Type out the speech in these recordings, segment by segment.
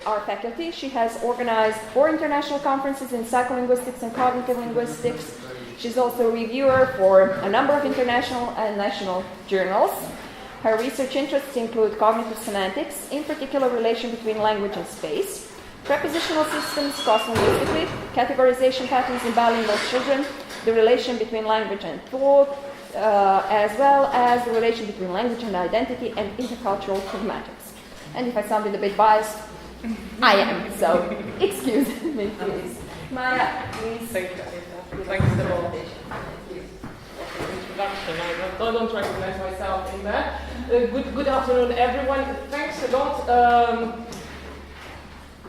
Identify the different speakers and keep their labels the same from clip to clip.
Speaker 1: our faculty. She has organized 4 international conferences in psycholinguistics and cognitive linguistics. She's also a reviewer for a number of international and national journals. Her research interests include cognitive semantics, in particular relation between language and space, prepositional systems cross-linguistically, categorization patterns in bilingual children, the relation between language and thought, as well as the relation between language and identity, and intercultural pragmatics. And if I sounded a bit biased, I am, so excuse me, please. Maja, please.
Speaker 2: Thank you. Thanks a lot. Introduction. I don't recognize myself in that. Good afternoon, everyone. Thanks a lot.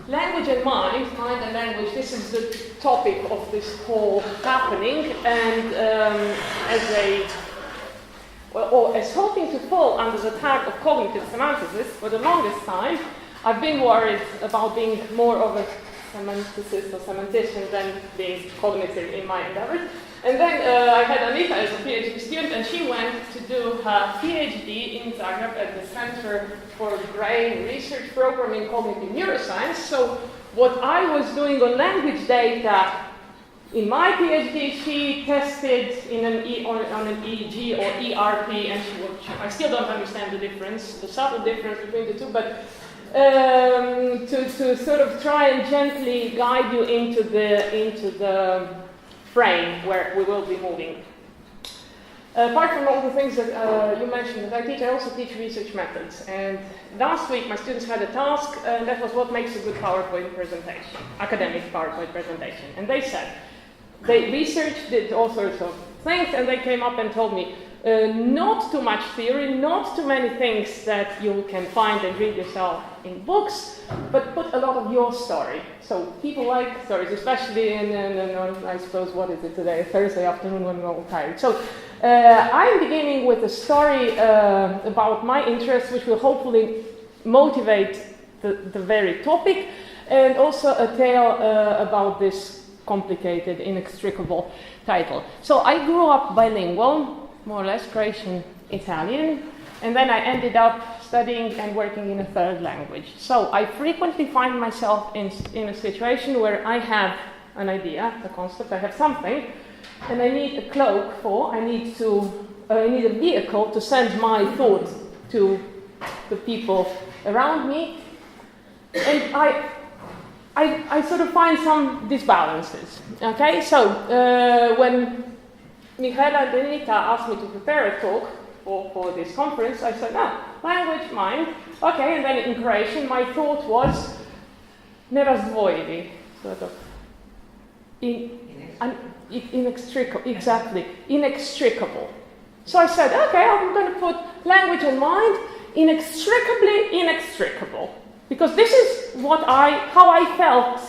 Speaker 2: Language and mind and language, this is the topic of this whole happening, and as hoping to fall under the tag of cognitive semanticist for the longest time, I've been worried about being more of a semanticist or semantician than being cognitive in my endeavors. And then I had Anita as a PhD student, and she went to do her PhD in Zagreb at the Center for Brain Research Program in Cognitive Neuroscience. So what I was doing on language data in my PhD, she tested in on an EEG or ERP, and I still don't understand the difference, the subtle difference between the two, but to sort of try and gently guide you into the frame where we will be moving. Apart from all the things that you mentioned that I teach, I also teach research methods. And last week my students had a task, and that was what makes a good PowerPoint presentation, academic PowerPoint presentation. And they said, they researched, did all sorts of things, and they came up and told me, not too much theory, not too many things that you can find and read yourself in books, but put a lot of your story. So people like stories, especially in I suppose, what is it today, Thursday afternoon when we're all tired. So I'm beginning with a story about my interests, which will hopefully motivate the very topic, and also a tale about this complicated, inextricable title. So I grew up bilingual, more or less Croatian, Italian, and then I ended up studying and working in a third language. So I frequently find myself in a situation where I have an idea, a concept, I have something, and I need a cloak for, I need a vehicle to send my thought to the people around me, and I sort of find some disbalances. Okay, so when Michaela and Anita asked me to prepare a talk for this conference, I said, language, mind. Okay, and then in Croatian, my thought was nerazdvojivi, sort of inextricable, exactly, inextricable. So I said, okay, I'm going to put language and mind inextricably inextricable, because this is how I felt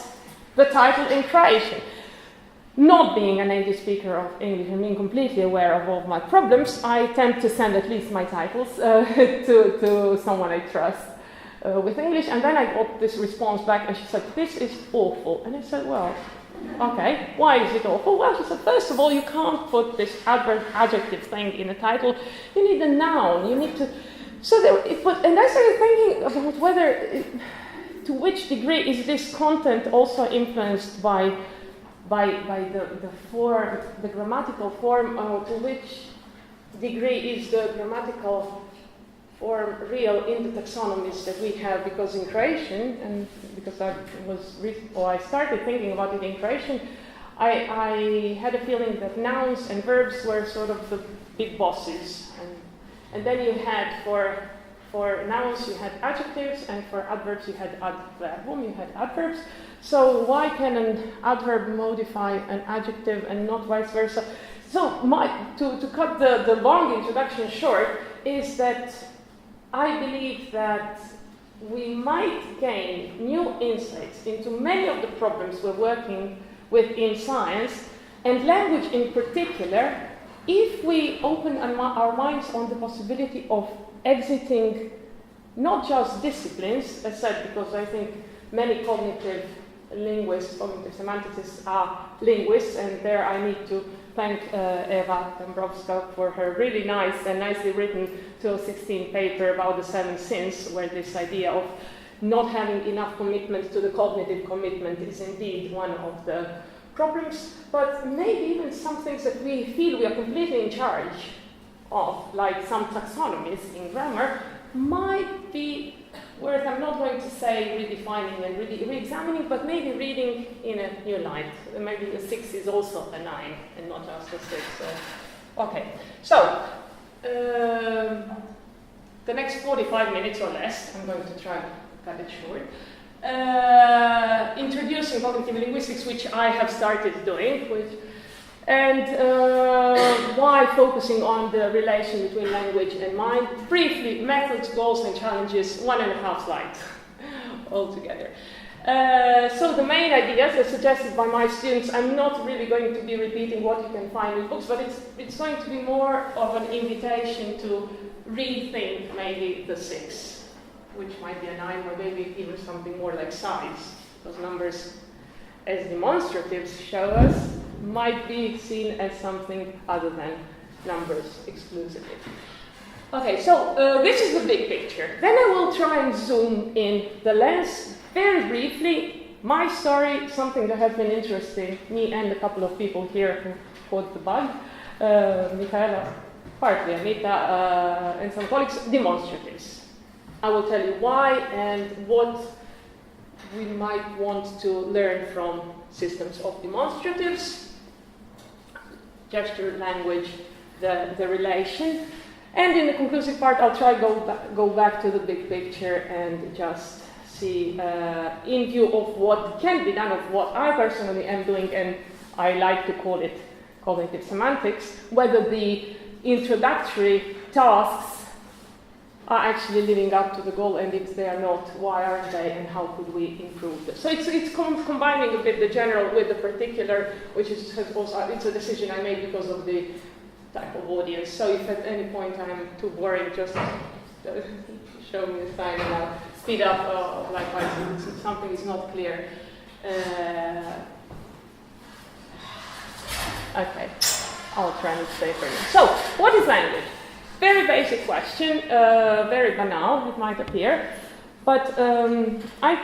Speaker 2: the title in Croatian. Not being a native speaker of English and being completely aware of all my problems, I tend to send at least my titles to someone I trust with English. And then I got this response back, and she said, this is awful. And I said, well, okay, why is it awful? Well, she said, first of all, you can't put this adjective thing in a title. You need a noun. You need to... And I started thinking about whether, to which degree is this content also influenced by the form, the grammatical form, to which degree is the grammatical form real in the taxonomies that we have, because in Croatian, and because I started thinking about it in Croatian, I had a feeling that nouns and verbs were sort of the big bosses, and then you had for nouns you had adjectives, and for adverbs you had adverbum, you had adverbs. So why can an adverb modify an adjective and not vice versa? So to cut the long introduction short, is that I believe that we might gain new insights into many of the problems we're working with in science, and language in particular, if we open our minds on the possibility of exiting not just disciplines, as said, because I think many cognitive linguists, cognitive semanticists are linguists, and there I need to thank Eva Dambrovska for her really nice and nicely written 2016 paper about the 7 sins, where this idea of not having enough commitment to the cognitive commitment is indeed one of the problems, but maybe even some things that we feel we are completely in charge of, like some taxonomies in grammar, might be worth, I'm not going to say redefining and re-examining, but maybe reading in a new light. Maybe a 6 is also a 9 and not just a 6. Okay, so the next 45 minutes or less, I'm going to try to cut it short, introducing cognitive linguistics, which I have started doing, and why focusing on the relation between language and mind. Briefly, methods, goals, and challenges, 1.5 slides altogether. So the main ideas are suggested by my students. I'm not really going to be repeating what you can find in books, but it's going to be more of an invitation to rethink maybe the 6, which might be a 9, or maybe even something more like size, because numbers as demonstratives show us might be seen as something other than numbers exclusively. Okay, so this is the big picture. Then I will try and zoom in the lens very briefly. My story, something that has been interesting me and a couple of people here who caught the bug, Michaela, partly Anita, and some colleagues, demonstratives. I will tell you why and what we might want to learn from systems of demonstratives, gesture, language, the relation. And in the conclusive part, I'll try go back to the big picture and just see, in view of what can be done, of what I personally am doing, and I like to call it cognitive semantics, whether the introductory tasks are actually living up to the goal, and if they are not, why aren't they, and how could we improve this? So it's combining a bit the general with the particular, which is also, it's a decision I made because of the type of audience. So if at any point I'm too boring, just show me a sign and I'll speed up, likewise if something is not clear. Okay, I'll try and stay for you. So, what is language? Very basic question, very banal, it might appear, but I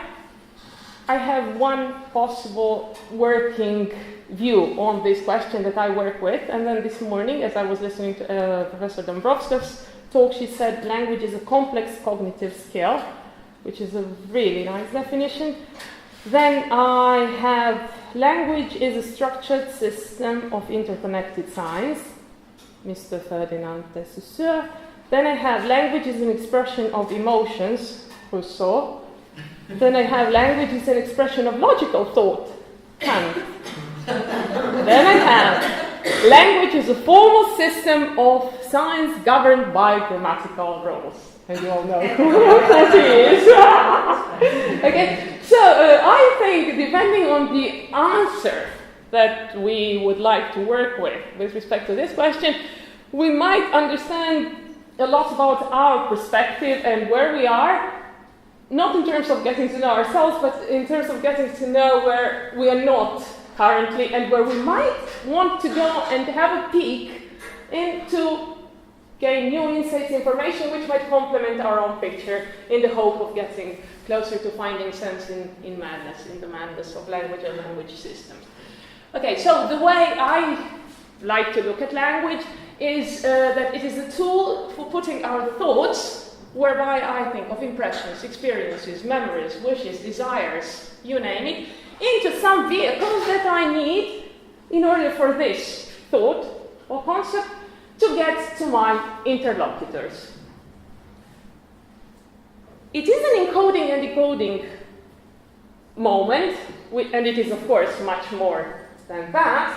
Speaker 2: have one possible working view on this question that I work with, and then this morning, as I was listening to Professor Dombrovska's talk, she said language is a complex cognitive skill, which is a really nice definition. Then I have language is a structured system of interconnected signs, Mr. Ferdinand de Saussure. Then I have language is an expression of emotions, Rousseau. Then I have language is an expression of logical thought, Kant. Then I have language is a formal system of signs governed by grammatical rules. And you all know who that is. Okay, so I think depending on the answer that we would like to work with respect to this question, we might understand a lot about our perspective and where we are, not in terms of getting to know ourselves, but in terms of getting to know where we are not currently and where we might want to go and have a peek into gain new insights, information which might complement our own picture in the hope of getting closer to finding sense in madness, in the madness of language and language systems. Okay, so the way I like to look at language is that it is a tool for putting our thoughts, whereby I think of impressions, experiences, memories, wishes, desires, you name it, into some vehicles that I need in order for this thought or concept to get to my interlocutors. It is an encoding and decoding moment, and it is of course much more than that,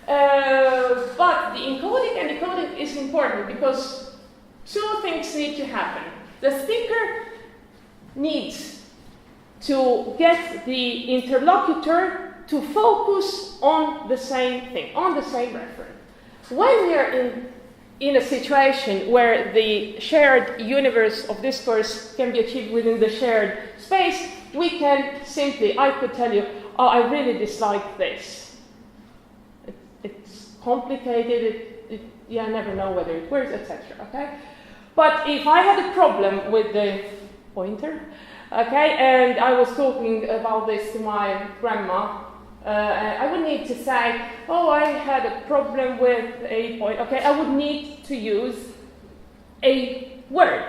Speaker 2: but the encoding and decoding is important because two things need to happen. The speaker needs to get the interlocutor to focus on the same thing, on the same reference. When we are in a situation where the shared universe of discourse can be achieved within the shared space, we can simply, I could tell you, oh, I really dislike this. It's complicated, I never know whether it works, etc. Okay? But if I had a problem with the pointer, Okay, and I was talking about this to my grandma. I would need to say, oh, I had a problem with a point. Okay, I would need to use a word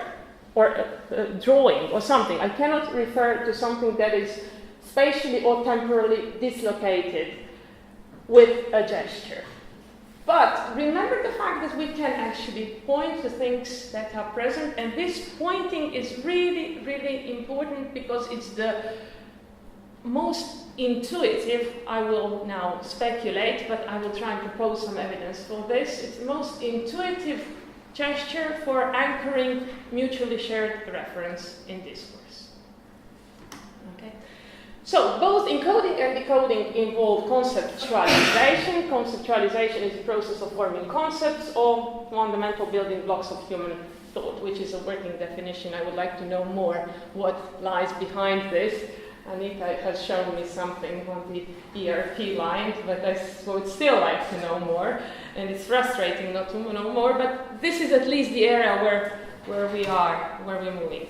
Speaker 2: or a drawing or something. I cannot refer to something that is spatially or temporally dislocated with a gesture. But remember the fact that we can actually point to things that are present, and this pointing is really, really important because it's the most intuitive. I will now speculate, but I will try and propose some evidence for this. It's the most intuitive gesture for anchoring mutually shared reference in discourse. Okay. So, both encoding and decoding involve conceptualization. Conceptualization is the process of forming concepts or fundamental building blocks of human thought, which is a working definition. I would like to know more what lies behind this. Anita has shown me something on the ERP line, but I would still like to know more. And it's frustrating not to know more, but this is at least the area where we're moving.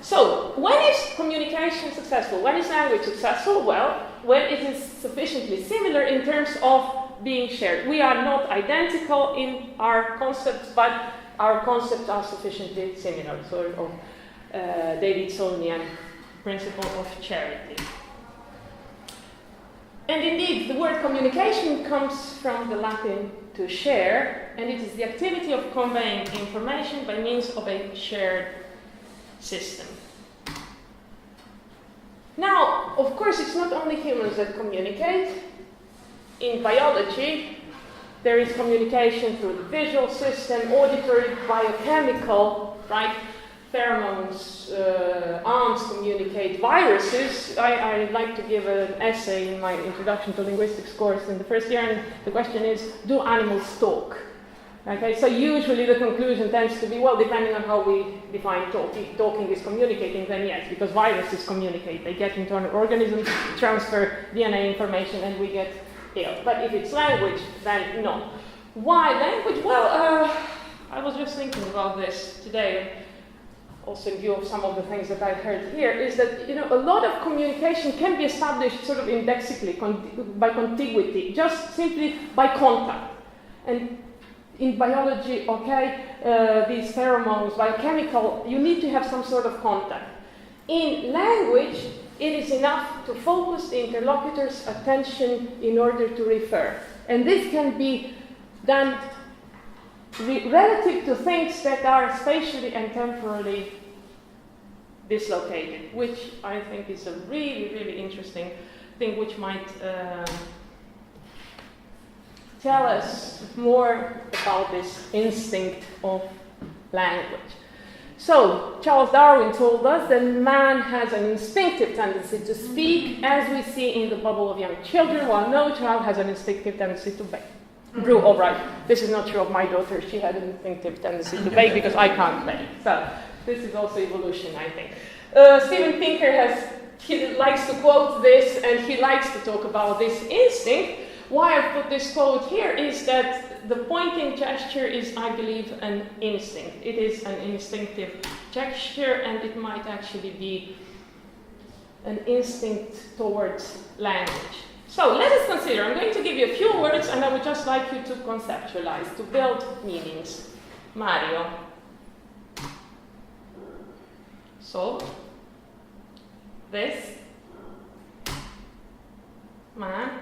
Speaker 2: So, when is communication successful? When is language successful? Well, when it is sufficiently similar in terms of being shared. We are not identical in our concepts, but our concepts are sufficiently similar. Sort of Davidsonian principle of charity. And indeed, the word communication comes from the Latin to share, and it is the activity of conveying information by means of a shared system. Now, of course, it's not only humans that communicate. In biology, there is communication through the visual system, auditory, biochemical, right? Pheromones, ants communicate, viruses. I like to give an essay in my Introduction to Linguistics course in the first year, and the question is, do animals talk? Okay, so usually the conclusion tends to be, well, depending on how we define talking. Talking is communicating, then yes, because viruses communicate. They get into an organism, transfer DNA information, and we get ill. But if it's language, then no. Why language? Well, I was just thinking about this today, also in view of some of the things that I heard here, is that, you know, a lot of communication can be established sort of indexically, by contiguity, just simply by contact. And in biology, okay, these pheromones, biochemical, you need to have some sort of contact. In language, it is enough to focus the interlocutor's attention in order to refer. And this can be done relative to things that are spatially and temporally dislocated, which I think is a really, really interesting thing, which might tell us more about this instinct of language. So, Charles Darwin told us that man has an instinctive tendency to speak, as we see in the bubble of young children, while no child has an instinctive tendency to brew. All right, this is not true of my daughter. She had an instinctive tendency to bake because I can't bake. So, this is also evolution, I think. Steven Pinker he likes to quote this, and he likes to talk about this instinct. Why I put this quote here is that the pointing gesture is, I believe, an instinct. It is an instinctive gesture, and it might actually be an instinct towards language. So let us consider. I'm going to give you a few words, and I would just like you to conceptualize, to build meanings. Mario. So, this man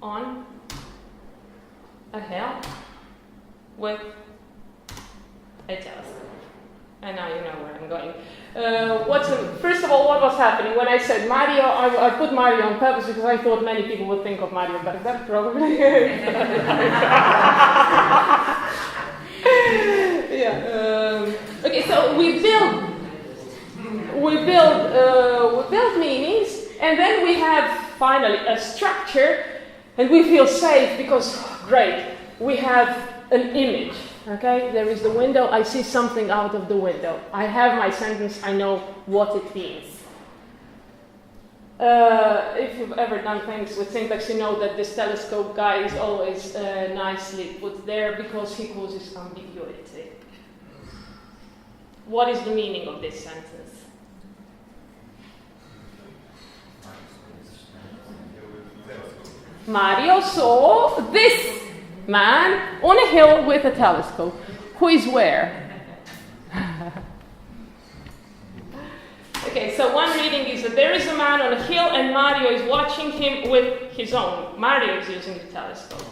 Speaker 2: on a hill with a telescope. And now you know where I'm going. First of all, what was happening? When I said Mario, I put Mario on purpose because I thought many people would think of Mario, but that's probably yeah. Okay, so we build meanings, and then we have finally a structure, and we feel safe because, great, we have an image. Okay, there is the window, I see something out of the window. I have my sentence, I know what it means. If you've ever done things with syntax, you know that this telescope guy is always nicely put there because he causes ambiguity. What is the meaning of this sentence? Mario saw this man on a hill with a telescope. Who is where? Okay, so one reading is that there is a man on a hill and Mario is watching him with his own. Mario is using the telescope.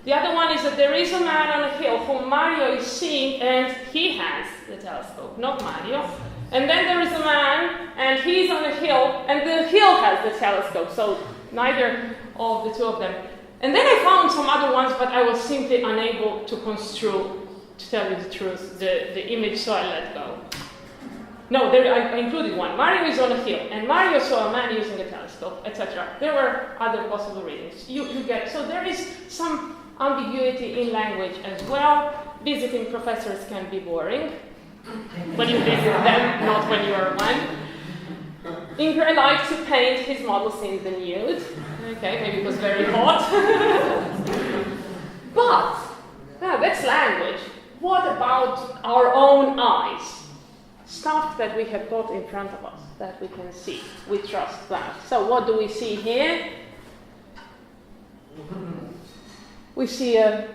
Speaker 2: The other one is that there is a man on a hill whom Mario is seeing and he has the telescope, not Mario. And then there is a man and he's on a hill and the hill has the telescope, so neither of the two of them. And then I found some other ones, but I was simply unable to construe, to tell you the truth, the image, so I let go. No, I included one. Mario is on a hill, and Mario saw a man using a telescope, etc. There were other possible readings. You get, so there is some ambiguity in language as well. Visiting professors can be boring. When you visit them, not when you are one. Ingrid liked to paint his models in the nude. Okay, maybe it was very hot. But, that's language. What about our own eyes? Stuff that we have got in front of us, that we can see. We trust that. So what do we see here? We see a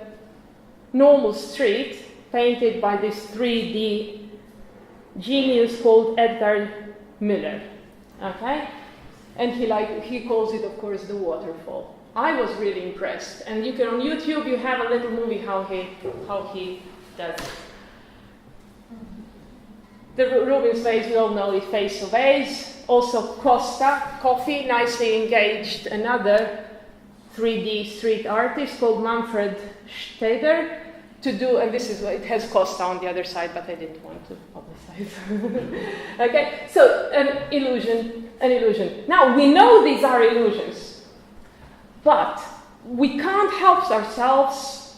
Speaker 2: normal street painted by this 3D genius called Edgar Müller. Okay? And he calls it, of course, the waterfall. I was really impressed. And you can, on YouTube, you have a little movie how he does it. The Rubens vase, we all know, is face of vase. Also Costa, coffee, nicely engaged, another 3D street artist called Manfred Steder to do, and this is what it has Costa on the other side, but I didn't want to publicize. Okay, so an illusion. Now, we know these are illusions, but we can't help ourselves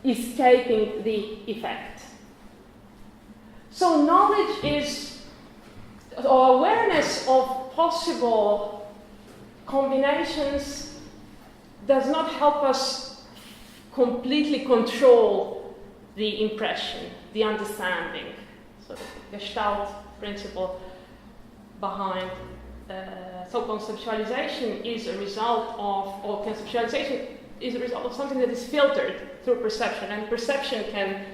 Speaker 2: escaping the effect. So knowledge is, or awareness of possible combinations does not help us completely control the impression, the understanding. So the Gestalt principle behind. So conceptualization is a result of, or conceptualization is a result of something that is filtered through perception, and perception can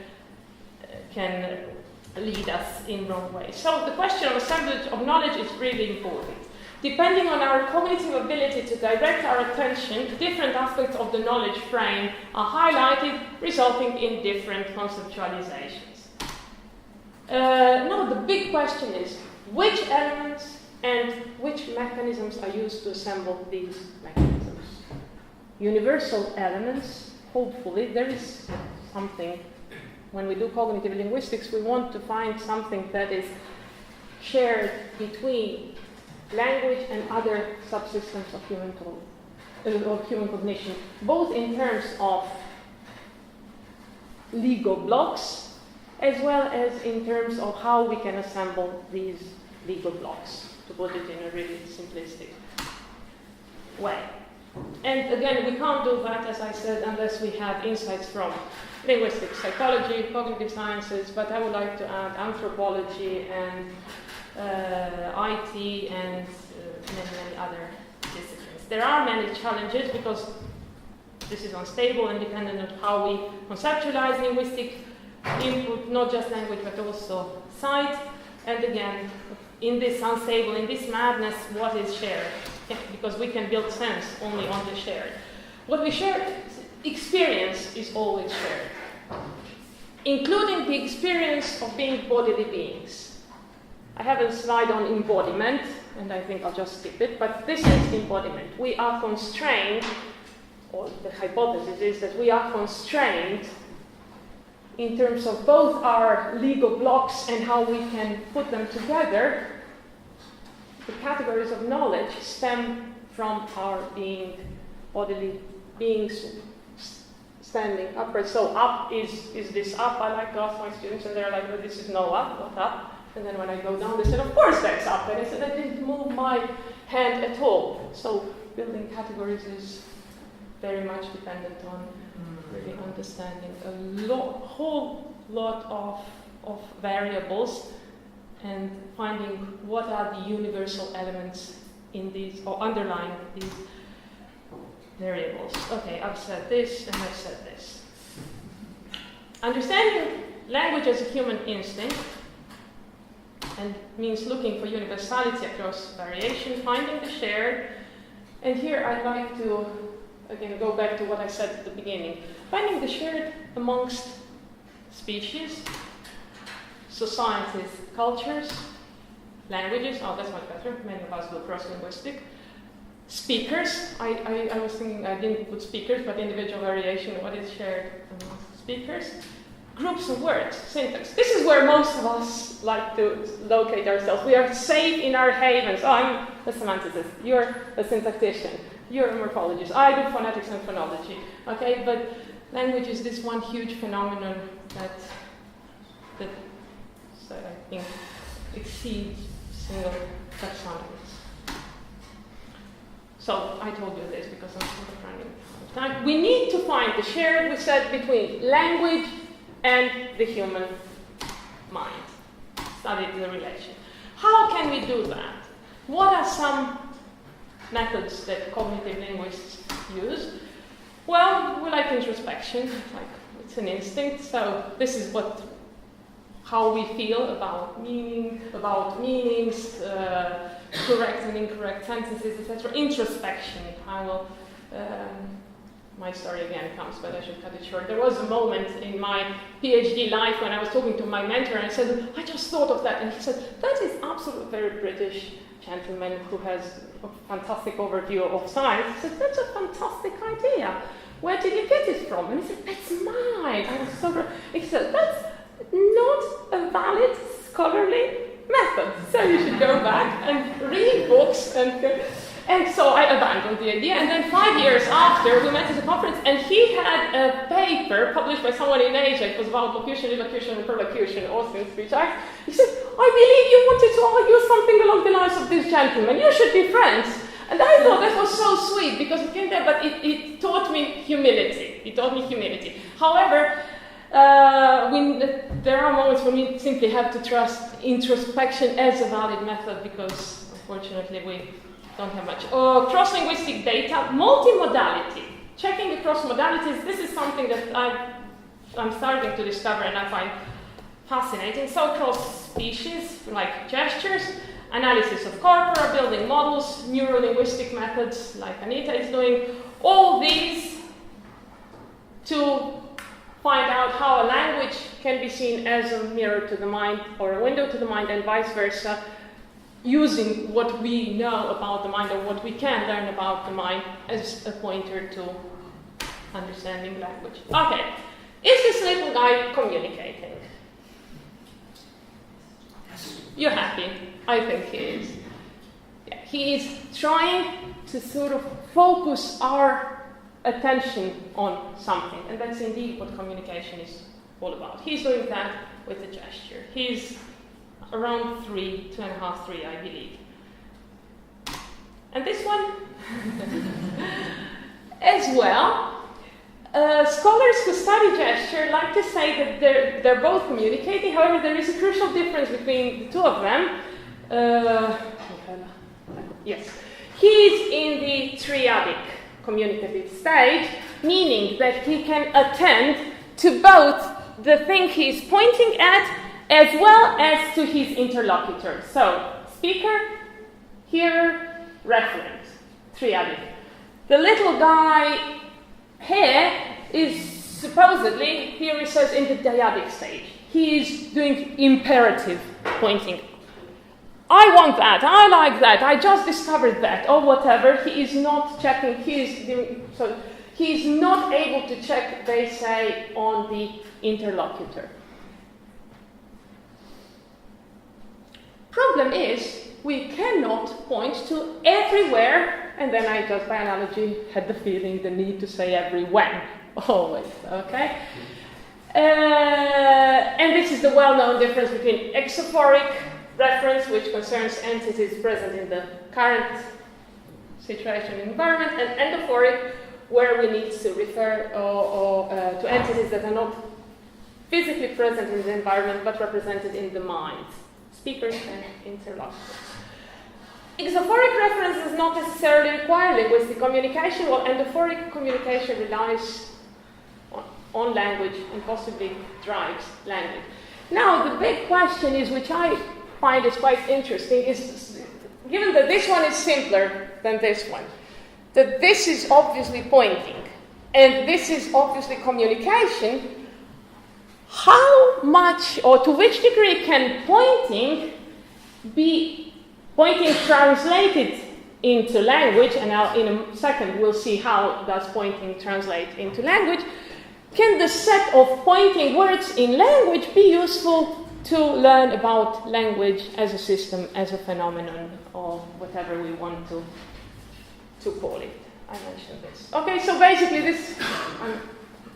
Speaker 2: lead us in wrong ways. So the question of assemblage of knowledge is really important. Depending on our cognitive ability to direct our attention, different aspects of the knowledge frame are highlighted, resulting in different conceptualizations. Now the big question is, which elements and which mechanisms are used to assemble these mechanisms? Universal elements, hopefully. There is something. When we do cognitive linguistics, we want to find something that is shared between language and other subsystems of human cognition, both in terms of Lego blocks, as well as in terms of how we can assemble these Lego blocks, to put it in a really simplistic way. And again, we can't do that, as I said, unless we have insights from linguistic psychology, cognitive sciences, but I would like to add anthropology and IT and many other disciplines. There are many challenges because this is unstable and dependent on how we conceptualize linguistic input, not just language but also sight. And again, in this unstable, in this madness, what is shared? Because we can build sense only on the shared. What we share, experience is always shared, including the experience of being bodily beings. I have a slide on embodiment, and I think I'll just skip it, but this is embodiment. We are constrained, or the hypothesis is that we are constrained in terms of both our Lego blocks and how we can put them together. The categories of knowledge stem from our being bodily beings standing upright. So up is this up? I like to ask my students, and they're like, well, this is no up, not up. And then when I go down, they said, of course that's up. And I said, I didn't move my hand at all. So building categories is very much dependent on really understanding a whole lot of variables and finding what are the universal elements in these, or underlying these variables. Okay, I've said this and I've said this. Understanding language as a human instinct and means looking for universality across variation, finding the shared. And here I'd like to, again, go back to what I said at the beginning. Finding the shared amongst species, societies, cultures, languages, oh, that's much better, many of us do cross-linguistic. Speakers, I was thinking I didn't put speakers, but individual variation, what is shared amongst speakers. Groups of words, syntax. This is where most of us like to locate ourselves. We are safe in our havens. Oh, I'm a semanticist, you're a syntactician, you're a morphologist, I do phonetics and phonology. Okay, but language is this one huge phenomenon that I think exceeds single taxonomies. So I told you this because I'm sort of running out of time. We need to find the shared, we said, between language and the human mind. Study the relation. How can we do that? What are some methods that cognitive linguists use? Well, we like introspection, like it's an instinct, so this is how we feel about meaning, about meanings, correct and incorrect sentences, etc. Introspection. My story again comes, but I should cut it short. There was a moment in my PhD life when I was talking to my mentor and I said, I just thought of that. And he said, that is absolutely very British gentleman who has a fantastic overview of science. He said, that's a fantastic idea. Where did you get it from? And he said, that's mine. I was so. He said, that's not a valid scholarly method. So you should go back and read books. And so I abandoned the idea. And then 5 years after, we met at a conference, and he had a paper published by someone in Asia. It was about locution, elocution, and perlocution, Austrian speech acts. He said, I believe you wanted to argue something along the lines of this gentleman. You should be friends. And I thought that was so sweet because it came there, but it taught me humility. It taught me humility. However, there are moments when we simply have to trust introspection as a valid method because, unfortunately, we don't have much. Cross-linguistic data, multimodality. Checking the cross-modalities, this is something that I'm starting to discover and I find fascinating. So cross-species, like gestures, analysis of corpora, building models, neuro-linguistic methods, like Anita is doing, all these to find out how a language can be seen as a mirror to the mind or a window to the mind and vice versa, using what we know about the mind or what we can learn about the mind as a pointer to understanding language. Okay, is this little guy communicating? You're happy? I think he is. Yeah, he is trying to sort of focus our attention on something, and that's indeed what communication is all about. He's doing that with a gesture. He's around 2.5, 3, I believe. And this one as well. Scholars who study gesture like to say that they're both communicating. However, there is a crucial difference between the two of them. Yes, he's in the triadic communicative stage, meaning that he can attend to both the thing he's pointing at as well as to his interlocutor. So, speaker, hearer, referent, triadic. The little guy here is supposedly, here he says, in the dyadic stage. He is doing imperative pointing. I want that, I like that, I just discovered that, or whatever. He is not checking, he is not able to check, they say, on the interlocutor. Problem is, we cannot point to everywhere, and then I just, by analogy, had the feeling, the need to say every when, always, okay? And this is the well-known difference between exophoric reference, which concerns entities present in the current situation and environment, and endophoric, where we need to refer to entities that are not physically present in the environment, but represented in the mind. Speakers and interlocutors. Exophoric references not necessarily require linguistic communication. Well, endophoric communication relies on language and possibly drives language. Now, the big question is, which I find is quite interesting, is given that this one is simpler than this one, that this is obviously pointing, and this is obviously communication, how much or to which degree can pointing be translated into language, and now in a second we'll see how does pointing translate into language. Can the set of pointing words in language be useful to learn about language as a system, as a phenomenon, or whatever we want to call it? I mentioned this. Okay, so basically this,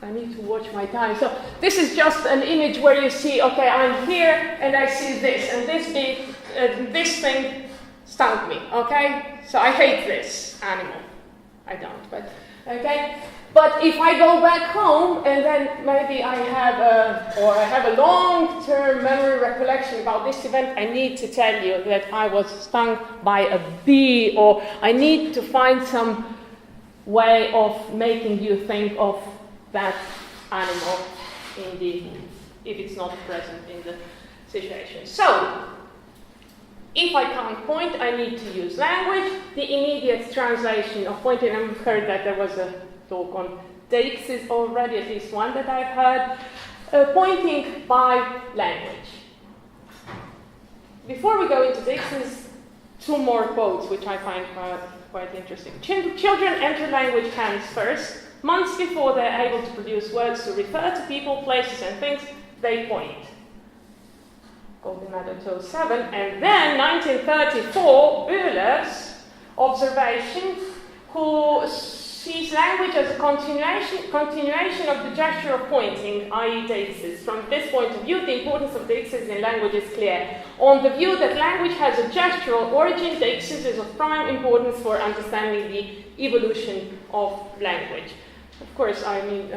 Speaker 2: I need to watch my time. So this is just an image where you see, okay, I'm here and I see this, and this thing stung me, okay? So I hate this animal. I don't, but, okay? But if I go back home and then maybe I have a long-term memory recollection about this event, I need to tell you that I was stung by a bee, or I need to find some way of making you think of that animal if it's not present in the situation. So, if I can't point, I need to use language. The immediate translation of pointing, I've heard that there was a talk on dixes already, at least one that I've heard. Pointing by language. Before we go into dixes, two more quotes which I find quite interesting. Children enter language hands first. Months before they're able to produce words to refer to people, places, and things, they point. Golden Matter 207. And then, 1934, Büller's observation, who sees language as a continuation of the gesture of pointing, i.e. dixes. From this point of view, the importance of dixes in language is clear. On the view that language has a gestural origin, dixes is of prime importance for understanding the evolution of language. Of course, I mean,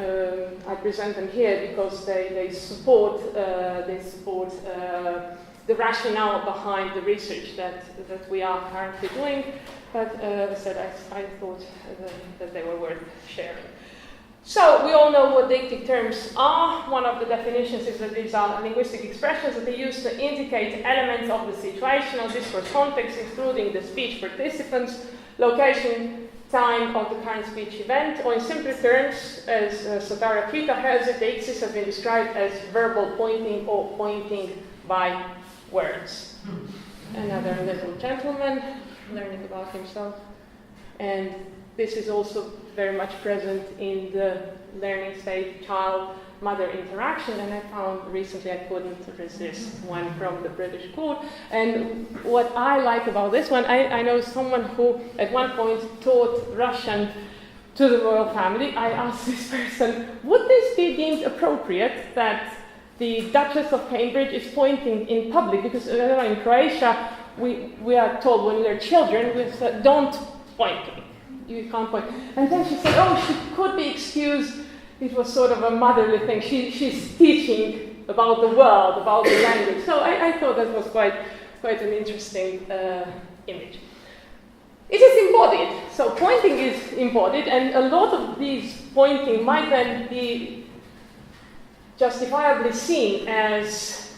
Speaker 2: I present them here because they support the rationale behind the research that we are currently doing. But as I said, I thought that they were worth sharing. So we all know what dictic terms are. One of the definitions is that these are linguistic expressions that are used to indicate elements of the situational discourse context, including the speech participants, location, time of the current speech event, or in simpler terms, as Sotara Krita has it, dixes have been described as verbal pointing or pointing by words. Another little gentleman learning about himself. And this is also very much present in the learning stage child-mother interaction, and I found recently I couldn't resist one from the British court. And what I like about this one, I know someone who at one point taught Russian to the royal family. I asked this person, would this be deemed appropriate that the Duchess of Cambridge is pointing in public? Because in Croatia, we are told when we're children, we say, don't point. You can't point. And then she said, oh, she could be excused. It was sort of a motherly thing. She's teaching about the world, about the language. So I thought that was quite an interesting image. It is embodied. So pointing is embodied, and a lot of these pointing might then be justifiably seen as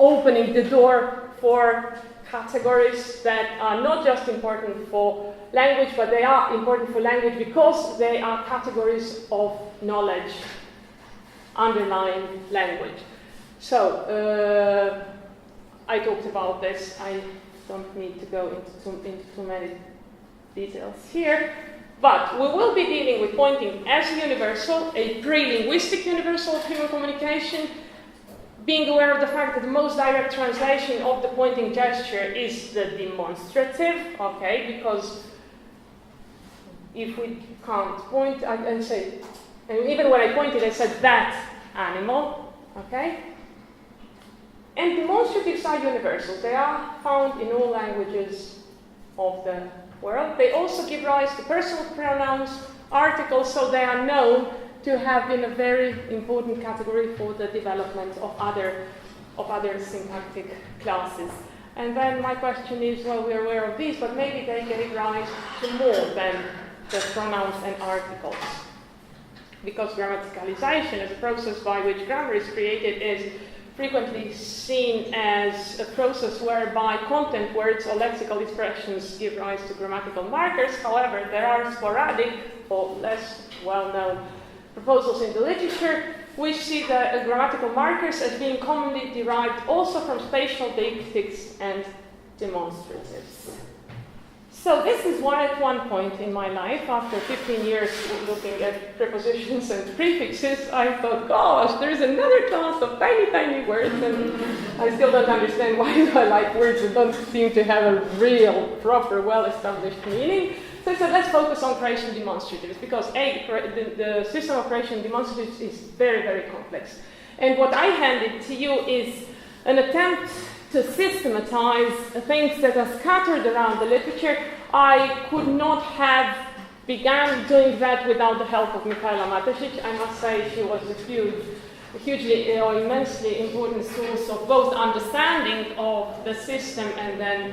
Speaker 2: opening the door for categories that are not just important for language, but they are important for language because they are categories of knowledge underlying language. So, I talked about this. I don't need to go into too many details here, but we will be dealing with pointing as a universal, a pre-linguistic universal of human communication, being aware of the fact that the most direct translation of the pointing gesture is the demonstrative, okay, because if we can't point, I can say, and even when I pointed, I said that animal, okay? And demonstratives are universal. They are found in all languages of the world. They also give rise to personal pronouns, articles, so they are known to have been a very important category for the development of other syntactic classes. And then my question is, well, we're aware of these, but maybe they give rise to more than the pronouns and articles. Because grammaticalization as a process by which grammar is created is frequently seen as a process whereby content words or lexical expressions give rise to grammatical markers. However, there are sporadic or less well-known proposals in the literature which see the grammatical markers as being commonly derived also from spatial deistics and demonstratives. So this is at one point in my life, after 15 years looking at prepositions and prefixes, I thought, gosh, there's another class of tiny, tiny words, and I still don't understand why do I like words that don't seem to have a real, proper, well-established meaning. So I said, let's focus on creation demonstratives, because the system of creation demonstratives is very, very complex. And what I handed to you is an attempt to systematize things that are scattered around the literature. I could not have begun doing that without the help of Mihaela Matešić. I must say she was a hugely or immensely important source of both understanding of the system and then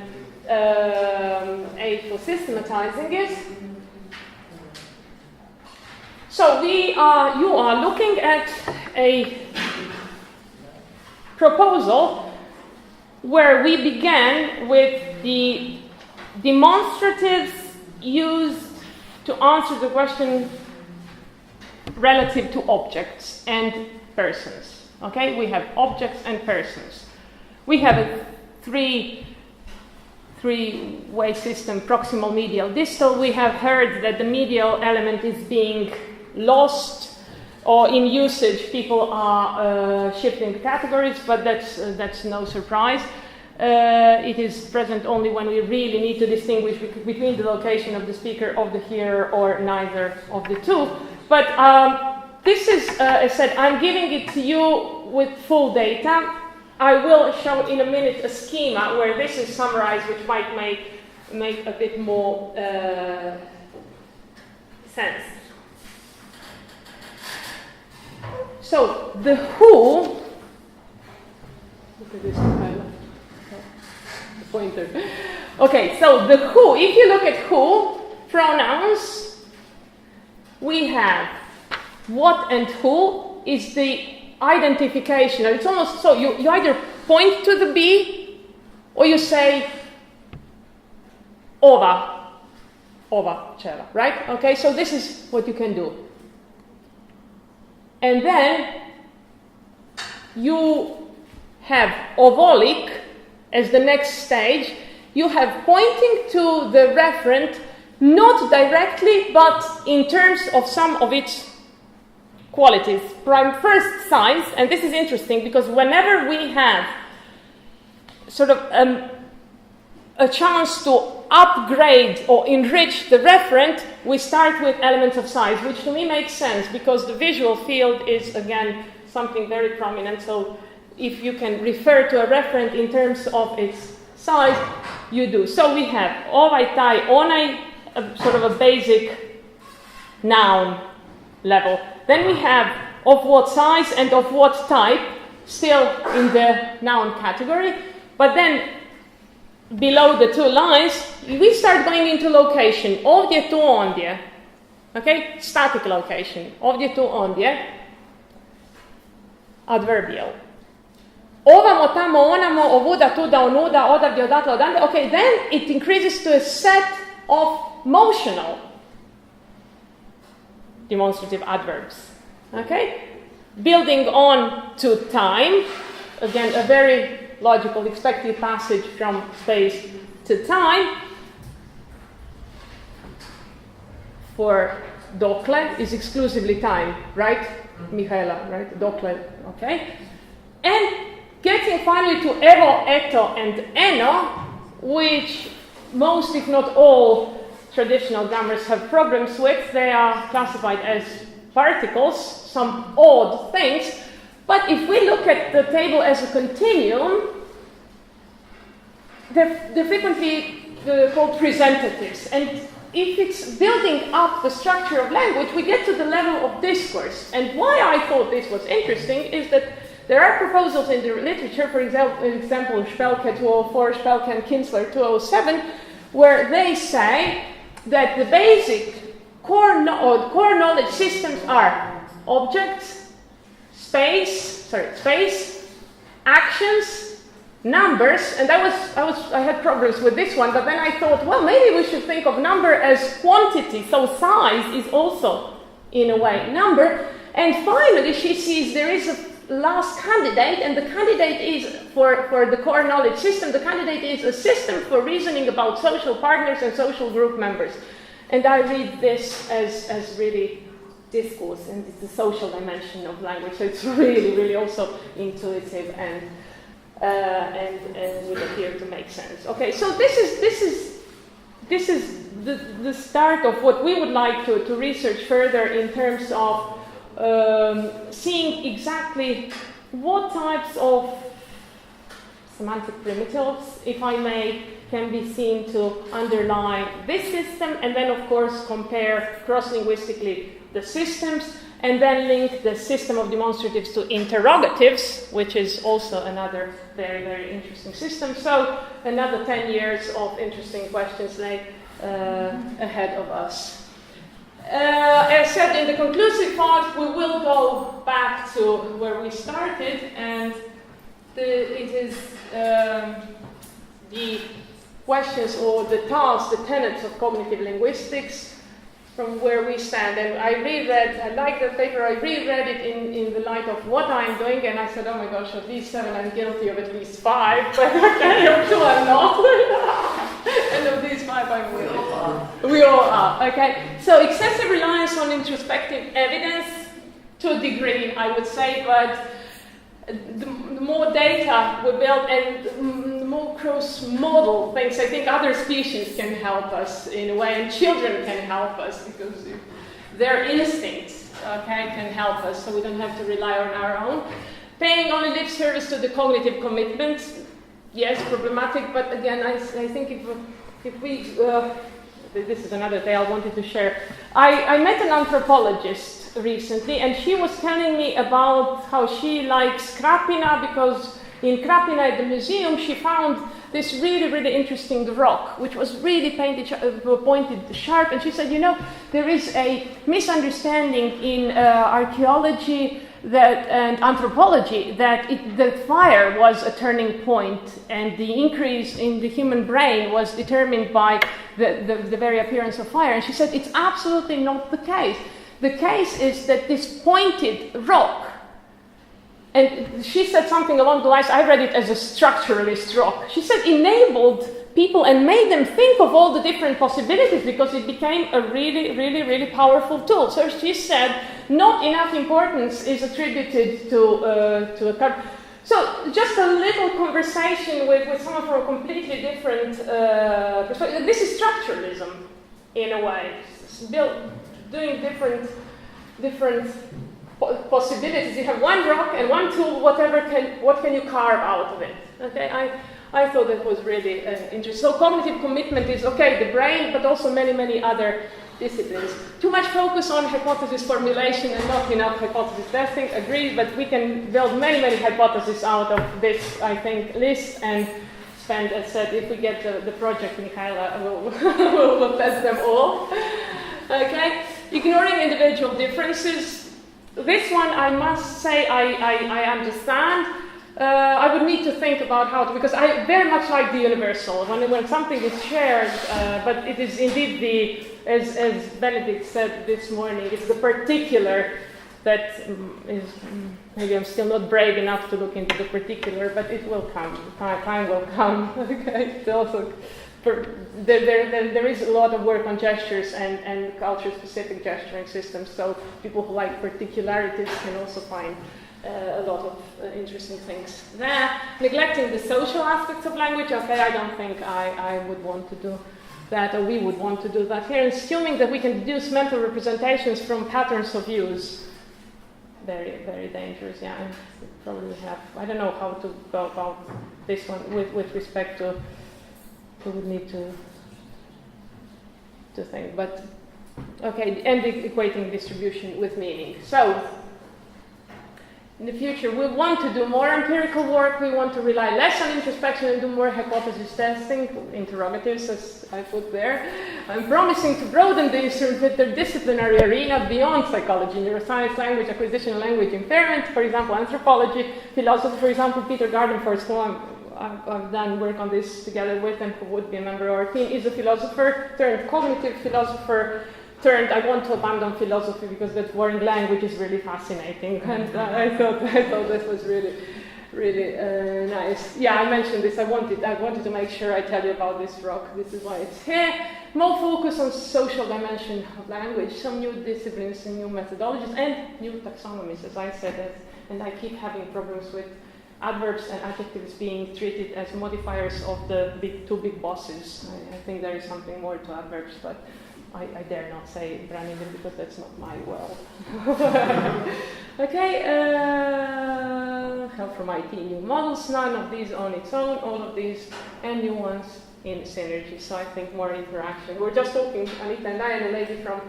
Speaker 2: aid for systematizing it. So you are looking at a proposal where we began with the demonstratives used to answer the question relative to objects and persons. Okay, we have objects and persons. We have a three-way system, proximal, medial, distal. We have heard that the medial element is being lost, or in usage people are shifting categories, but that's no surprise. It is present only when we really need to distinguish between the location of the speaker, of the hearer, or neither of the two. But this is, as I said, I'm giving it to you with full data. I will show in a minute a schema where this is summarized, which might make a bit more sense. So the who, look at this pointer. Okay, so the who, if you look at who, pronouns, we have what and who is the identification. It's almost so you either point to the bee or you say ova pčela, right? Okay, so this is what you can do. And then you have ovolic as the next stage. You have pointing to the referent, not directly, but in terms of some of its qualities. First signs, and this is interesting because whenever we have sort of a chance to upgrade or enrich the referent, we start with elements of size, which to me makes sense because the visual field is, again, something very prominent. So if you can refer to a referent in terms of its size, you do. So we have ovaj, taj, onaj, sort of a basic noun level. Then we have of what size and of what type, still in the noun category. But then below the two lines, we start going into location. Ovdje, tu, ondje. Okay? Static location. Ovdje, tu, ondje. Adverbial. Ovamo, tamo, onamo, ovuda, tuda, onuda, odavdje, odatle, odande. Okay, then it increases to a set of motional demonstrative adverbs. Okay? Building on to time. Again, a very logical expected passage from space to time. For dokle is exclusively time, right? Mihaela, right? Dokle, okay? And getting finally to evo, eto, and eno, which most, if not all, traditional grammars have problems with. They are classified as particles, some odd things. But if we look at the table as a continuum, they're frequently called presentatives. And if it's building up the structure of language, we get to the level of discourse. And why I thought this was interesting is that there are proposals in the literature, for example, Spelke 204, Spelke and Kinsler 207, where they say that the basic core knowledge systems are objects, space, actions, numbers, and I had problems with this one, but then I thought, well, maybe we should think of number as quantity, so size is also, in a way, number. And finally, she sees there is a last candidate, and the candidate is, for the core knowledge system, the candidate is a system for reasoning about social partners and social group members. And I read this as really discourse, and it's the social dimension of language, so it's really, really also intuitive and would appear to make sense. Okay, so this is the start of what we would like to research further in terms of seeing exactly what types of semantic primitives, if I may, can be seen to underlie this system, and then of course compare cross-linguistically the systems, and then link the system of demonstratives to interrogatives, which is also another very, very interesting system. So another 10 years of interesting questions lay ahead of us. As said in the conclusive part, we will go back to where we started, and it is the questions or the tasks, the tenets of cognitive linguistics, from where we stand. And I like that paper, I reread it in the light of what I'm doing, and I said, oh my gosh, of these 7 I'm guilty of at least 5, but of 2 I'm not. And of these 5 I'm willing. We all are, okay? So excessive reliance on introspective evidence, to a degree, I would say, but the more data we build and the more cross-model things, I think other species can help us in a way, and children can help us because their instincts, okay, can help us, so we don't have to rely on our own. Paying only lip service to the cognitive commitment, yes, problematic, but again, I think if we this is another tale I wanted to share. I met an anthropologist recently, and she was telling me about how she likes Krapina, because in Krapina at the museum she found this really, really interesting rock, which was really pointed sharp, and she said, you know, there is a misunderstanding in archaeology and anthropology that fire was a turning point, and the increase in the human brain was determined by the very appearance of fire. And she said it's absolutely not the case. The case is that this pointed rock, and she said something along the lines, I read it as a structuralist rock, she said enabled people and made them think of all the different possibilities, because it became a really, really, really powerful tool. So she said not enough importance is attributed to a... So just a little conversation with someone from a completely different perspective. This is structuralism, in a way. Doing different possibilities. You have one rock and one tool, what can you carve out of it? Okay, I thought that was really interesting. So cognitive commitment is, okay, the brain, but also many, many other disciplines. Too much focus on hypothesis formulation and not enough hypothesis testing, agreed, but we can build many, many hypotheses out of this, I think, list, and spend, as said, if we get the project, Michaela, we'll test them all. Okay, ignoring individual differences. This one, I must say, I understand. I would need to think about how to, because I very much like the universal, when something is shared, but it is indeed as Benedict said this morning, it's the particular that is, maybe I'm still not brave enough to look into the particular, but it will come, time will come, okay, it's also, there is a lot of work on gestures and culture-specific gesturing systems, so people who like particularities can also find a lot of interesting things there. Neglecting the social aspects of language, okay, I don't think I would want to do that, or we would want to do that here. And assuming that we can deduce mental representations from patterns of use, very, very dangerous, yeah. And probably have, I don't know how to go about this one with respect to, we would need to think, but okay, and equating distribution with meaning. So, in the future, we want to do more empirical work, we want to rely less on introspection and do more hypothesis testing, interrogatives as I put there. I'm promising to broaden the interdisciplinary arena beyond psychology, neuroscience, language acquisition, and language impairment, for example, anthropology, philosophy, for example, Peter Gardenford, who I've done work on this together with and who would be a member of our team, is a philosopher turned cognitive philosopher turned I want to abandon philosophy because that boring language is really fascinating, and I thought this was really nice. Yeah, I mentioned this. I wanted to make sure I tell you about this rock. This is why it's here. More focus on social dimension of language, some new disciplines and new methodologies, and new taxonomies, as I said. And I keep having problems with adverbs and adjectives being treated as modifiers of the two big bosses. I think there is something more to adverbs, but I dare not say Brannigan because that's not my world. Okay, help from IT, new models, none of these on its own, all of these, and new ones in synergy. So I think more interaction. We were just talking, Anita and I, and a lady from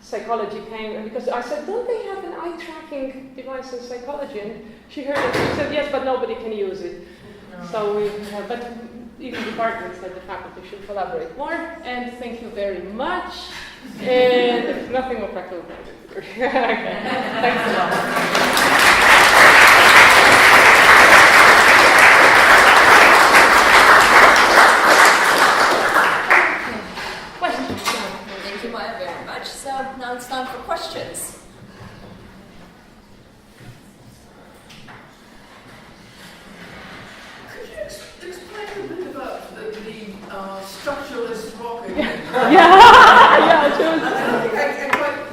Speaker 2: psychology came, and because I said, don't they have an eye tracking device in psychology? And she heard it, she said, yes, but nobody can use it. No. So we have, but even departments that the faculty should collaborate more. And thank you very much. And nothing more practical. Okay. Thanks a lot.
Speaker 3: Thank you, Maja, very much. So now it's time for questions.
Speaker 4: Could you explain a bit about the structuralist rock again?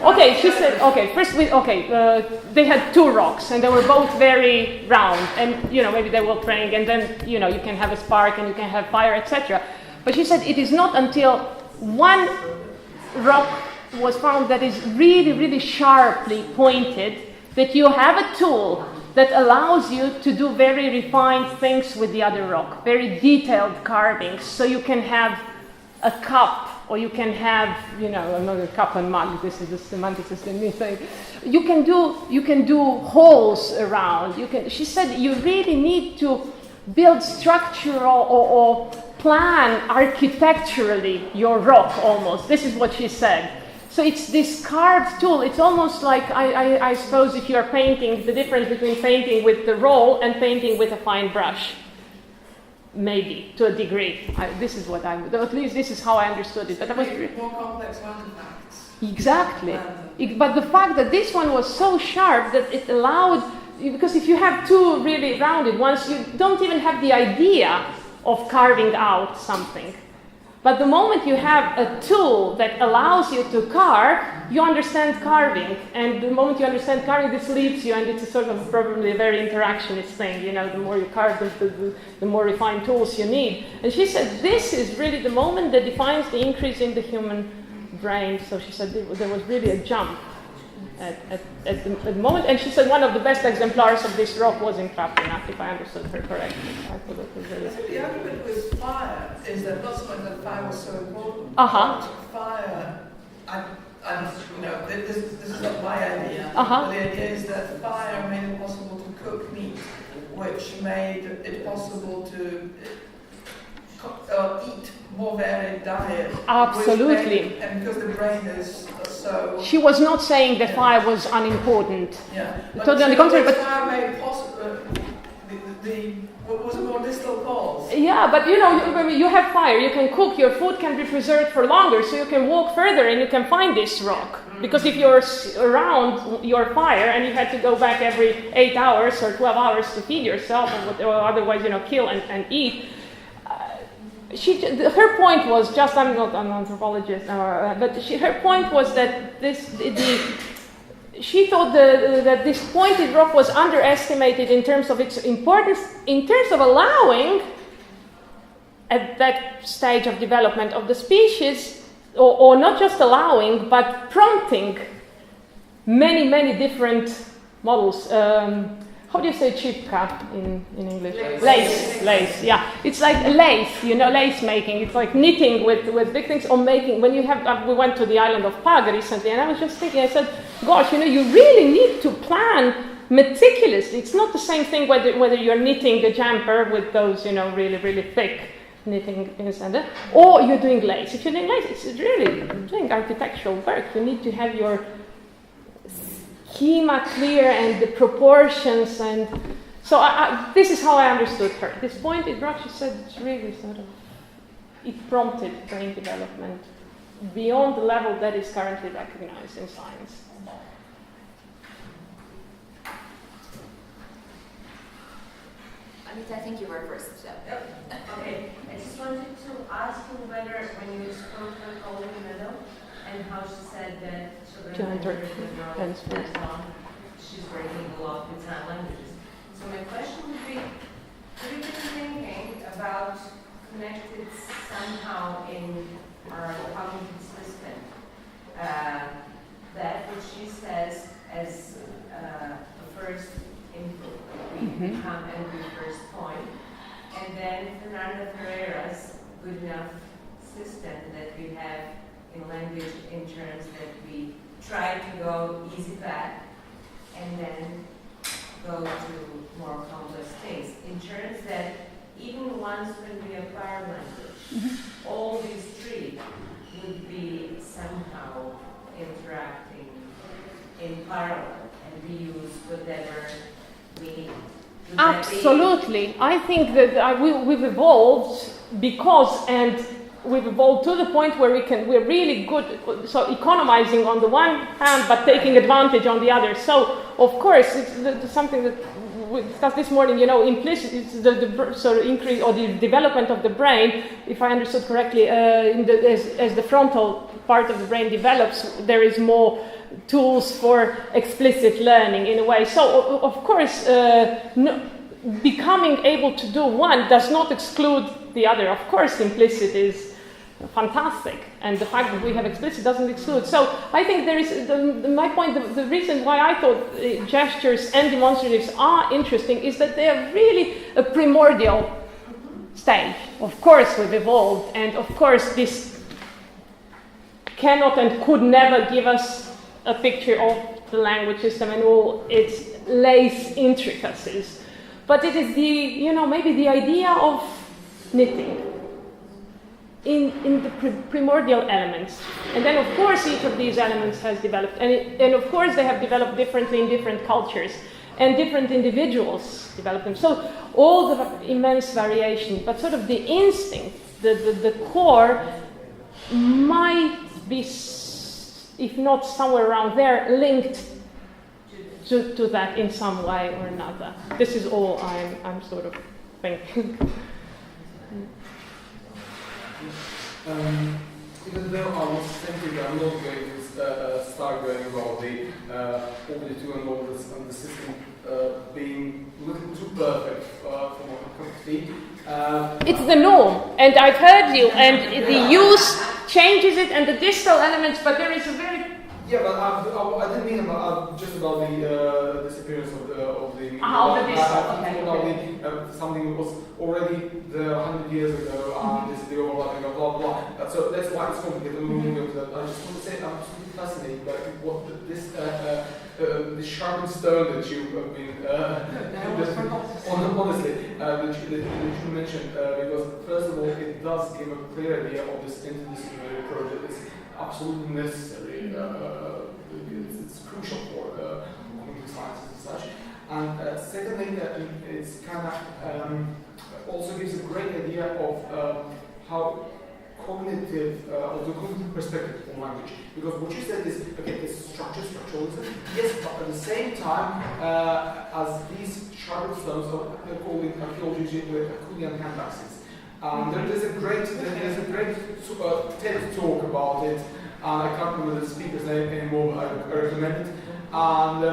Speaker 2: Okay, she said, okay, first they had two rocks and they were both very round and, maybe they were praying and then, you can have a spark and you can have fire, etc. But she said it is not until one rock was found that is really, really sharply pointed that you have a tool that allows you to do very refined things with the other rock, very detailed carvings. So you can have a cup, or you can have, another cup and mug. This is the semanticist in me saying. You can do holes around. She said you really need to build structural or plan architecturally your rock almost. This is what she said. So it's this carved tool. It's almost like, I suppose, if you're painting, the difference between painting with the roll and painting with a fine brush. Maybe, to a degree. This is what at least this is how I understood it. But that was
Speaker 4: more complex artifacts.
Speaker 2: Exactly. But the fact that this one was so sharp that it allowed, because if you have two really rounded ones, you don't even have the idea of carving out something. But the moment you have a tool that allows you to carve, you understand carving. And the moment you understand carving, this leads you, and it's a sort of probably a very interactionist thing. The more you carve, the more refined tools you need. And she said this is really the moment that defines the increase in the human brain. So she said there was really a jump at the moment. And she said one of the best exemplars of this rock was in Krapinat, if I understood her correctly. I thought that was really...
Speaker 4: So the argument with fire is that not so much that fire was so important. Fire, this is not my idea. But the idea is that fire made it possible to cook meat, which made it possible to eat more varied diet.
Speaker 2: Absolutely.
Speaker 4: And because the brain is so...
Speaker 2: She was not saying that fire was unimportant.
Speaker 4: Yeah.
Speaker 2: Totally on the contrary, but...
Speaker 4: fire made possible what was it more distal cause?
Speaker 2: Yeah, but you have fire, you can cook, your food can be preserved for longer, so you can walk further and you can find this rock. Because if you're around your fire and you had to go back every 8 hours or 12 hours to feed yourself or otherwise, kill and eat, her point was just, I'm not an anthropologist, but her point was that she thought that this pointed rock was underestimated in terms of its importance, in terms of allowing, at that stage of development of the species, or not just allowing, but prompting many, many different models. How do you say chipka in English? Lace, yeah. It's like lace, lace making. It's like knitting with big things, or making, when you have, we went to the island of Pag recently, and I was just thinking, I said, gosh, you really need to plan meticulously. It's not the same thing whether you're knitting a jumper with those, really, really thick knitting pins, or you're doing lace. If you're doing lace, it's really doing architectural work. You need to have your schema clear and the proportions, and so this is how I understood her. This point it brought, she said, it's really it prompted brain development beyond the level that is currently recognized in science.
Speaker 3: Anita, I think you were first. So.
Speaker 5: Okay, I just wanted to ask you whether when you spoke with Colin Meadow and how she said that children she's working a lot with sign languages. So my question would be, have you been thinking about connected somehow in our cognitive system that what she says as the first input, we come and we first point, and then Fernando Ferreira's good enough system that we have in language in terms that we try to go easy back and then go to more complex things. In terms that even once when we acquire language, all these three would be somehow interacting in parallel and we use whatever we need.
Speaker 2: Absolutely. I think that we've evolved and we've evolved to the point where we're really good, so economizing on the one hand, but taking advantage on the other. So, of course, it's something that we discussed this morning, implicit, it's the sort of increase or the development of the brain, if I understood correctly, as the frontal part of the brain develops, there is more tools for explicit learning in a way. So, of course, becoming able to do one does not exclude the other. Of course, implicit is fantastic, and the fact that we have explicit doesn't exclude. So, I think there is, my point, the reason why I thought gestures and demonstratives are interesting is that they are really a primordial stage. Of course, we've evolved, and of course, this cannot and could never give us a picture of the language system and all its lace intricacies. But it is maybe the idea of knitting in the primordial elements. And then, of course, each of these elements has developed. And of course, they have developed differently in different cultures. And different individuals develop them. So all the immense variation, but sort of the instinct, the core might be, if not somewhere around there, linked to that in some way or another. This is all I'm sort of thinking.
Speaker 6: Even though I was thinking I'm not going to start going about the OBD2 and all this and the system being a little too perfect for my cup of tea.
Speaker 2: It's the norm, and I've heard you, and the use changes it and the distal elements, but there is a very...
Speaker 6: Yeah, but I didn't mean just about the disappearance of the something that was already there 100 years ago, and this is the overlapping of blah blah. So that's why it's complicated. I just want to say I'm absolutely fascinated by what this sharpened stone that you have been honestly that you mentioned, because first of all it does give a clear idea of this interdisciplinary approach that is absolutely necessary. It's crucial for cognitive sciences and such. And secondly, it's kind of also gives a great idea of how cognitive, of the cognitive perspective on language. Because what you said is, okay, it's structuralism, yes, but at the same time, as these sharpened stones, they're called in archaeology Herculean hand axes. There's a great TED talk about it. I can't remember the speaker's name anymore, but I recommend it. And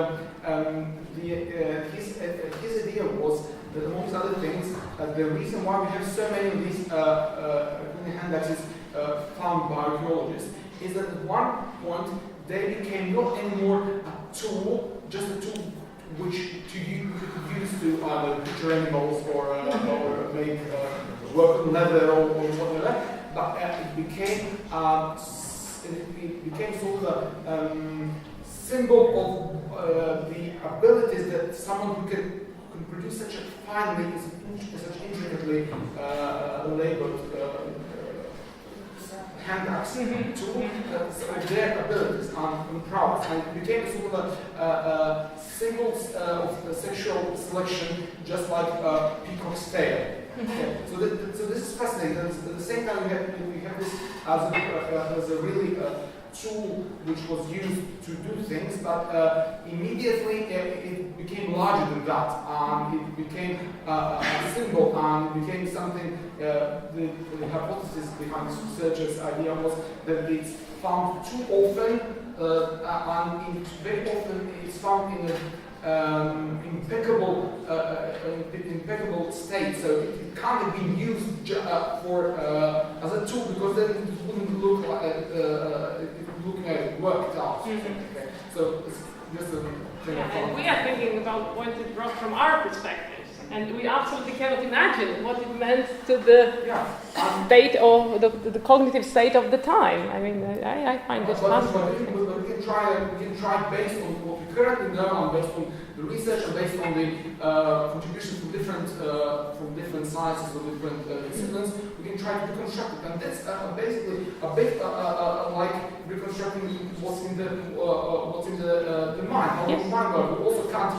Speaker 6: his idea was that, amongst other things, the reason why we have so many of these hand axes found by archaeologists is that at one point they became not anymore a tool, just a tool which you could use to either butcher animals or make work on leather or whatever, but it became sort of a symbol of the abilities that someone who can produce such a finely, such intricately labeled handouts to their abilities and prowess, and it became sort of symbols of sexual selection, just like peacock's tail. Okay. So this is fascinating. At the same time, we have this as a really tool which was used to do things, but immediately it became larger than that. It became a symbol, and it became something. The hypothesis behind this researcher's idea was that it's found too often, and very often it's found in an impeccable state. So it can't have been used for as a tool, because then it wouldn't look like looking at it worked out. Okay. So it's just a thing.
Speaker 2: And we are thinking about what it brought from our perspectives, and we absolutely cannot imagine what it meant to the state of the cognitive state of the time. I mean, I find this fascinating.
Speaker 6: But we can try based on what we currently know, and based on the research, and based on the contributions from different sciences or different disciplines. We can try to reconstruct it, and that's basically a bit like reconstructing what's in the mind. How the mind works. We also can't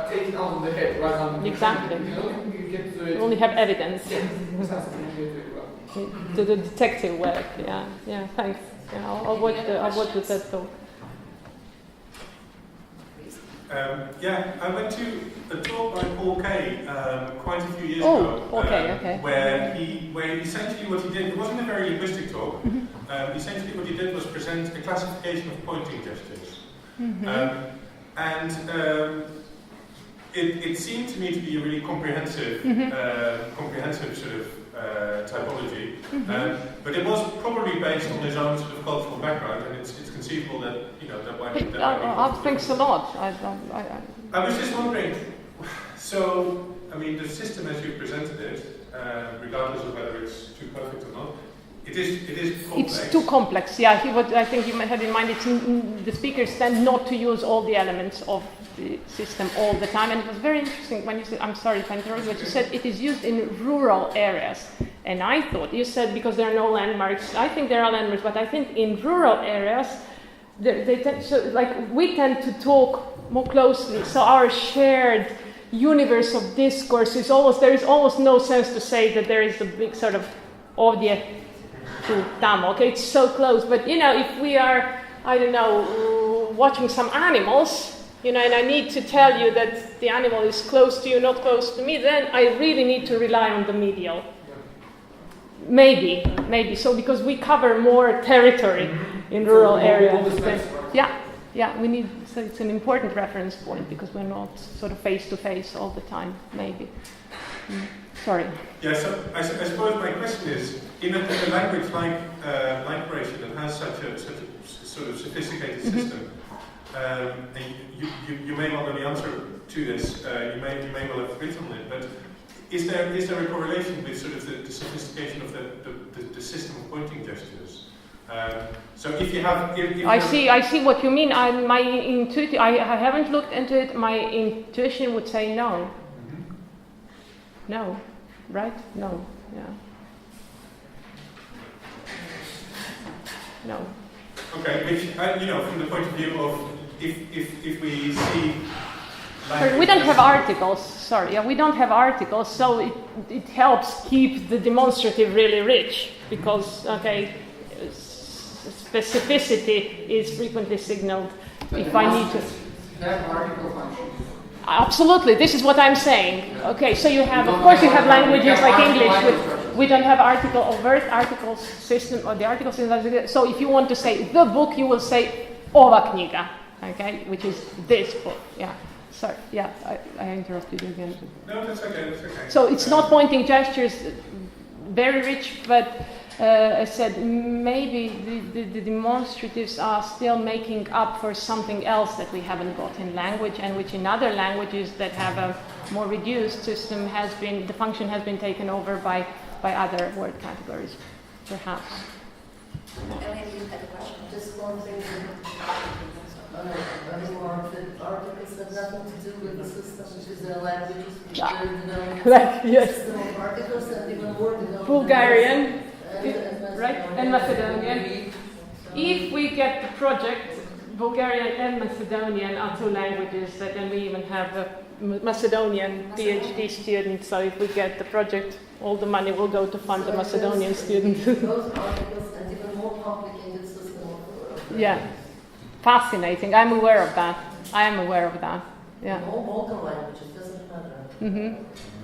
Speaker 6: take it out of the head, right?
Speaker 2: Exactly.
Speaker 6: You get to it.
Speaker 2: We only have evidence.
Speaker 6: Yes, exactly.
Speaker 2: To the detective work. Yeah. Thanks. Yeah, I'll watch the TED talk.
Speaker 7: I went to a talk by Paul Kay quite a few years ago,
Speaker 2: okay.
Speaker 7: where essentially what he did, it wasn't a very linguistic talk, essentially what he did was present a classification of pointing gestures. It seemed to me to be a really comprehensive sort of typology, but it was probably based on his own sort of cultural background, and it's conceivable that
Speaker 2: Thanks a lot.
Speaker 7: I was just wondering. So, I mean, the system as you presented it, regardless of whether it's too perfect or not, it is complex.
Speaker 2: It's too complex. Yeah, I think you had in mind. The speakers tend not to use all the elements of the system all the time, and it was very interesting when you said, I'm sorry if I interrupted, but you said it is used in rural areas. And I thought, you said because there are no landmarks, I think there are landmarks, but I think in rural areas, we tend to talk more closely, so our shared universe of discourse is there is almost no sense to say that there is a big sort of odje to tamo, okay, it's so close, but if we are, I don't know, watching some animals, and I need to tell you that the animal is close to you, not close to me, then I really need to rely on the medial. Maybe. So because we cover more territory in rural areas. Yeah, we need, so it's an important reference point because we're not sort of face to face all the time, maybe. Sorry.
Speaker 7: Yeah, so I suppose my question is, in a language like Croatian that has such a sort of sophisticated system, and you may well know the answer to this, you may well have written on it, but is there a correlation with sort of the sophistication of the system of pointing gestures? So if you have,
Speaker 2: I see what you mean. I haven't looked into it. My intuition would say no. No, right? No, yeah. No.
Speaker 7: Okay, which from the point of view of if we see.
Speaker 2: We don't have articles. Sorry, we don't have articles, so it helps keep the demonstrative really rich because specificity is frequently signaled. If I need to.
Speaker 8: Have article functions.
Speaker 2: Absolutely, this is what I'm saying. Okay, so you have, of course, you have languages like English. We don't have overt article system or the article system. So if you want to say the book, you will say ova knjiga, okay, which is this book. Yeah. Sorry, yeah, I interrupted you again.
Speaker 7: No, that's okay.
Speaker 2: So it's not pointing gestures, very rich, but I said maybe the demonstratives are still making up for something else that we haven't got in language, and which in other languages that have a more reduced system the function has been taken over by other word categories, perhaps.
Speaker 3: Elaine, you had a question.
Speaker 9: Just one thing. Articles have nothing to do with the system, which is their languages, which
Speaker 2: Yeah.
Speaker 9: they're developing.
Speaker 2: Like, yes.
Speaker 9: System of articles and even more developed.
Speaker 2: Bulgarian,
Speaker 9: and
Speaker 2: right, and Macedonian. If we get the project, Bulgarian and Macedonian are two languages, then we even have a Macedonian PhD student. So if we get the project, all the money will go to fund the Macedonian student.
Speaker 9: Those articles and even more complicated system of
Speaker 2: Yeah, fascinating. I'm aware of that. I am aware of that. Yeah.
Speaker 9: all the languages, doesn't matter.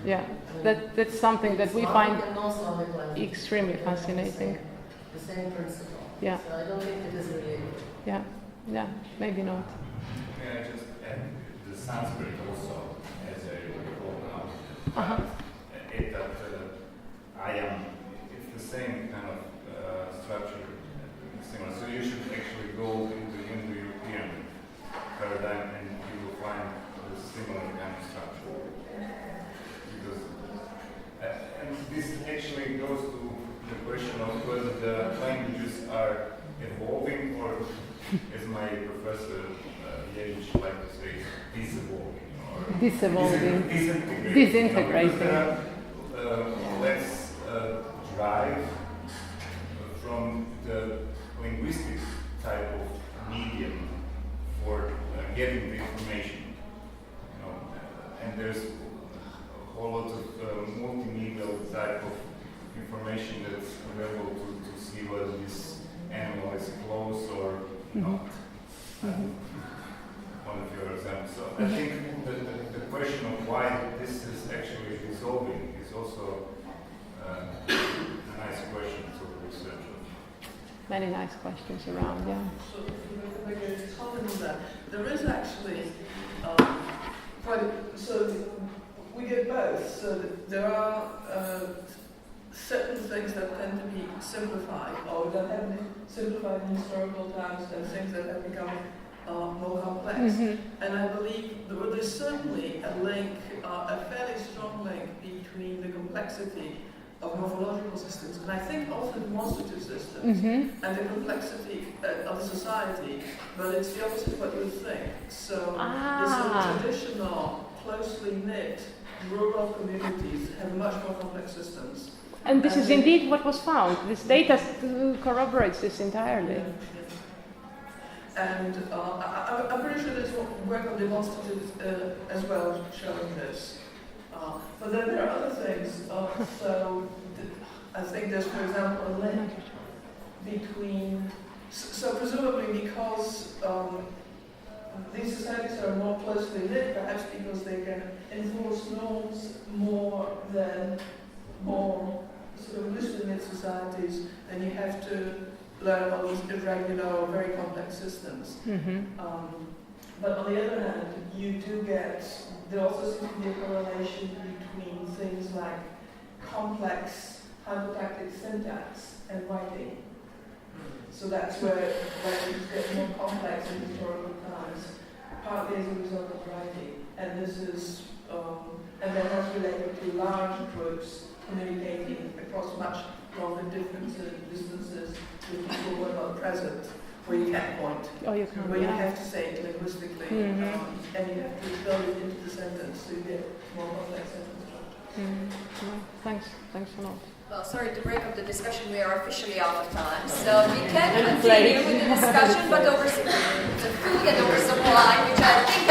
Speaker 2: Yeah, that's something that we find
Speaker 9: Slavic and non-Slavic languages.
Speaker 2: extremely fascinating.
Speaker 9: The same principle.
Speaker 2: Yeah.
Speaker 9: So I don't think it is related.
Speaker 2: Yeah, maybe not.
Speaker 10: May I just add the Sanskrit also, as I recall now, it's the same kind of structure, similar. So you should actually go into Indo-European paradigm and you will find a similar kind of structure. Because, and this actually goes to the question of whether the languages are evolving or, as my professor Yajic liked to say, disevolving or disintegrating. Let's drive from the linguistic type of medium for getting the information. And there's a whole lot of multimedia type of information that's available to see whether this animal is close or not. One of your examples. So I think the question of why this is actually dissolving is also a nice question to research.
Speaker 2: Many nice questions around, yeah.
Speaker 4: So, if I go to comment on that, there is actually so we get both. So there are certain things that tend to be simplified, or that have been simplified in historical times, and things that have become more complex. And I believe there is certainly a link, a fairly strong link between the complexity of morphological systems, and I think also demonstrative systems, and the complexity of the society, but it's the opposite of what you would think. So the sort of traditional, closely knit rural communities have much more complex systems.
Speaker 2: And this is indeed what was found. This data corroborates this entirely.
Speaker 4: And I'm pretty sure there's work on demonstratives as well showing this. But then there are other things. So I think there's, for example, a link between, so presumably because these societies are more closely knit, perhaps because they can enforce norms more than more sort of loosely knit societies, then you have to learn all these irregular or very complex systems. But on the other hand, you do get, there also seems to be a correlation between things like complex hypotactic syntax and writing. So that's where languages get more complex in historical times, partly as a result of writing. And this is, and then that's related to large groups communicating across much longer distances with people who are not present, where you can't point, where you have to say it linguistically, and you have to build it into the sentence so you get more complex sentence structure.
Speaker 2: Thanks a lot.
Speaker 3: Well, sorry to break up the discussion, we are officially out of time. So we can continue with the discussion, but over the food and oversupply, which I think